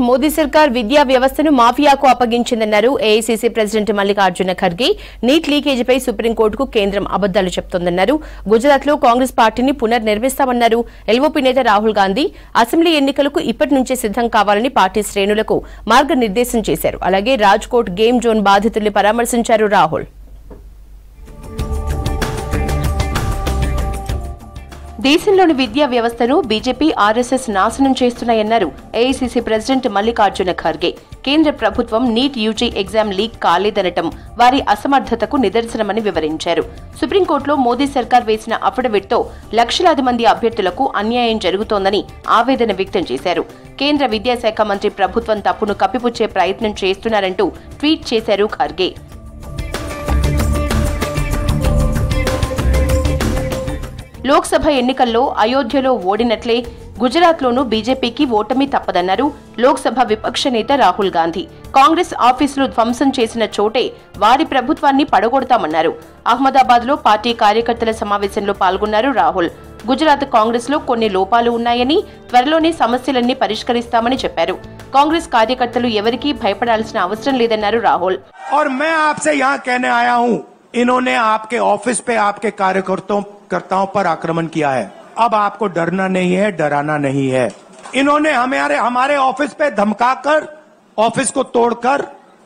మోదీ సర్కార్ విద్యా వ్యవస్థను మాఫియాకు అప్పగించిందన్నారు AICC president Mallikarjuna Kharge. NEET లీకేజీపై సుప్రీంకోర్టుకు కేంద్రం అబద్దాలు చెప్తోందన్నారు. గుజరాత్లో కాంగ్రెస్ పార్టీని పునర్నిర్మిస్తామన్నారు. ఎల్ఓపీ నేత రాహుల్ గాంధీ అసెంబ్లీ ఎన్నికలకు ఇప్పటి నుంచే సిద్దం కావాలని పార్టీ శ్రేణులకు మార్గనిర్దేశం చేశారు. అలాగే రాజ్కోట్ గేమ్ జోన్ బాధితుల్ని పరామర్శించారు రాహుల్. దేశంలోని విద్యా వ్యవస్థను బీజేపీ ఆర్ఎస్ఎస్ నాశనం చేస్తున్నాయన్నారు ఏఐసీసీ ప్రెసిడెంట్ మల్లికార్జున ఖర్గే. కేంద్ర ప్రభుత్వం నీట్ యూజీ ఎగ్జామ్ లీక్ కాలేదనటం వారి అసమర్థతకు నిదర్శనమని వివరించారు. సుప్రీంకోర్టులో మోదీ సర్కార్ వేసిన అఫిడవిట్తో లక్షలాది మంది అభ్యర్థులకు అన్యాయం జరుగుతోందని ఆవేదన వ్యక్తం చేశారు. కేంద్ర విద్యాశాఖ మంత్రి ప్రభుత్వం తప్పును కప్పిపుచ్చే ప్రయత్నం చేస్తున్నారంటూ ట్వీట్ చేశారు ఖర్గే. లోక్సభ ఎన్నికల్లో అయోధ్యలో ఓడినట్లే గుజరాత్లోనూ బీజేపీకి ఓటమి తప్పదన్నారు లోక్సభ విపక్ష నేత రాహుల్ గాంధీ. కాంగ్రెస్ ఆఫీసులు ధ్వంసం చేసిన చోటే వారి ప్రభుత్వాన్ని పడగొడతామన్నారు. అహ్మదాబాద్లో పార్టీ కార్యకర్తల సమావేశంలో పాల్గొన్నారు రాహుల్. గుజరాత్ కాంగ్రెస్ లో కొన్ని లోపాలు ఉన్నాయని, త్వరలోనే సమస్యలన్నీ పరిష్కరిస్తామని చెప్పారు. కాంగ్రెస్ కార్యకర్తలు ఎవరికీ భయపడాల్సిన అవసరం లేదన్నారు రాహుల్. इन्होंने आपके ऑफिस पे आपके कार्यकर्ताओं पर आक्रमण किया है. अब आपको डरना नहीं है, डराना नहीं है. इन्होंने हमारे ऑफिस पे धमकाकर, ऑफिस को तोड़कर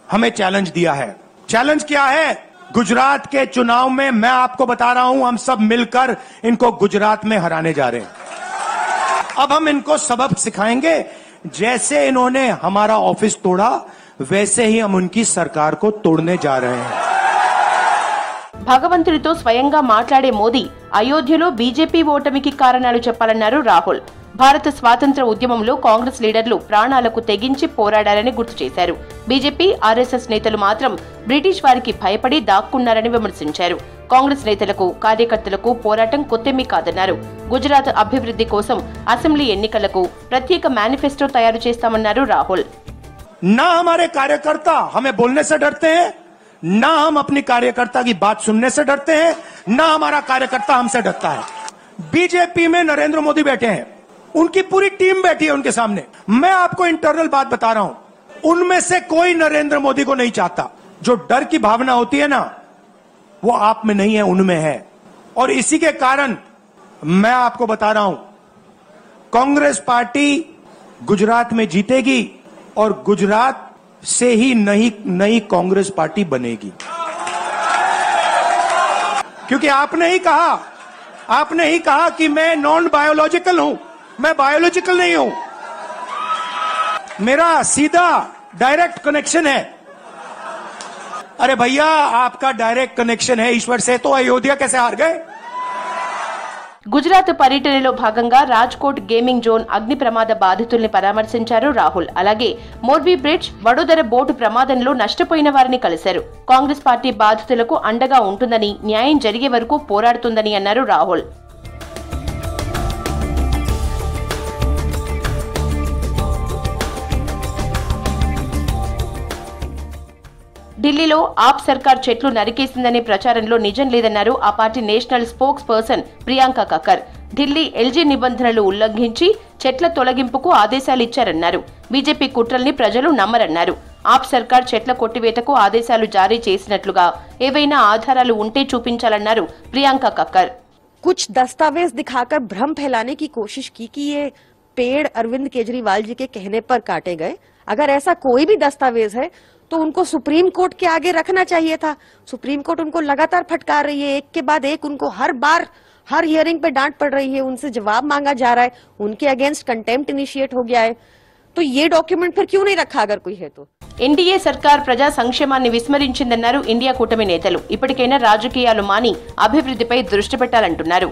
हमें चैलेंज दिया है. चैलेंज क्या है? गुजरात के चुनाव में मैं आपको बता रहा हूं, हम सब मिलकर इनको गुजरात में हराने जा रहे हैं. अब हम इनको सबक सिखाएंगे. जैसे इन्होंने हमारा ऑफिस तोड़ा, वैसे ही हम उनकी सरकार को तोड़ने जा रहे हैं. భగవంతుడితో స్వయంగా మాట్లాడే మోదీ అయోధ్యలో బీజేపీ ఓటమికి కారణాలు చెప్పాలన్నారు రాహుల్. భారత స్వాతంత్ర ఉద్యమంలో కాంగ్రెస్ లీడర్లు ప్రాణాలకు తెగించి పోరాడారని గుర్తు చేశారు. బీజేపీ ఆర్ఎస్ఎస్ నేతలు మాత్రం బ్రిటిష్ వారికి భయపడి దాక్కున్నారని విమర్శించారు. కాంగ్రెస్ నేతలకు కార్యకర్తలకు పోరాటం కొత్తేమీ కాదన్నారు. గుజరాత్ అభివృద్ధి కోసం అసెంబ్లీ ఎన్నికలకు ప్రత్యేక మేనిఫెస్టో తయారు చేస్తామన్నారు రాహుల్. ना हमारे कार्यकर्ता हमें बोलने से डरते हैं, ना हम अपनी कार्यकर्ता की बात सुनने से डरते हैं, ना हमारा कार्यकर्ता हमसे डरता है. बीजेपी में नरेंद्र मोदी बैठे हैं, उनकी पूरी टीम बैठी है उनके सामने. मैं आपको इंटरनल बात बता रहा हूं, उनमें से कोई नरेंद्र मोदी को नहीं चाहता. जो डर की भावना होती है ना, वो आप में नहीं है, उनमें है. और इसी के कारण मैं आपको बता रहा हूं, कांग्रेस पार्टी गुजरात में जीतेगी और गुजरात से ही नई कांग्रेस पार्टी बनेगी. क्योंकि आपने ही कहा कि मैं नॉन बायोलॉजिकल हूं. मैं बायोलॉजिकल नहीं हूं. मेरा सीधा डायरेक्ट कनेक्शन है. अरे भैया, आपका डायरेक्ट कनेक्शन है ईश्वर से, तो अयोध्या कैसे हार गए? గుజరాత్ పర్యటనలో భాగంగా రాజ్కోట్ గేమింగ్ జోన్ అగ్ని ప్రమాద బాధితుల్ని పరామర్శించారు రాహుల్. అలాగే మోర్బీ బ్రిడ్జ్, వడోదర బోటు ప్రమాదంలో నష్టపోయిన వారిని కలిశారు. కాంగ్రెస్ పార్టీ బాధితులకు అండగా ఉంటుందని, న్యాయం జరిగే వరకు పోరాడుతుందని అన్నారు రాహుల్. ఢిల్లీలో ఆప్ సర్కార్ చెట్లు నరికేసిందనే ప్రచారంలో నిజం లేదన్నారు ఆ party national spokes person Priyanka Kakkar. Delhi LG నిబంధనలు ఉల్లంఘించి చెట్ల తొలగింపుకు ఆదేశాలు ఇచ్చారన్నారు. బీజేపీ కుట్రల్ని ప్రజలు నమ్మరన్నారు. ఆప్ సర్కార్ చెట్ల కొట్టివేతకు ఆదేశాలు జారీ చేసినట్లుగా ఏవైనా ఆధారాలు ఉంటే చూపించాలన్నారు ప్రియాంక కక్కర్. कुछ दस्तावेज दिखाकर भ्रम फैलाने की कोशिश की कि ये पेड़ अरविंद केजरीवाल जी के कहने पर काटे गए. अगर ऐसा कोई भी दस्तावेज है तो उनको सुप्रीम कोर्ट के आगे रखना चाहिए था. सुप्रीम कोर्ट उनको लगातार फटकार रही है, एक के बाद एक उनको हर हियरिंग पे डांट पड़ रही है, उनसे जवाब मांगा जा रहा है, उनके अगेंस्ट कंटेम्प्ट इनिशिएट हो गया है. तो ये डॉक्यूमेंट फिर क्यों नहीं रखा अगर कोई है तो? ఎన్డీఏ సర్కార్ ప్రజా సంక్షేమాన్ని విస్మరించిందన్నారు ఇండియా కూటమి నేతలు. ఇప్పటికైనా రాజకీయాలు మాని అభివృద్ధిపై దృష్టి పెట్టాలంటున్నారు.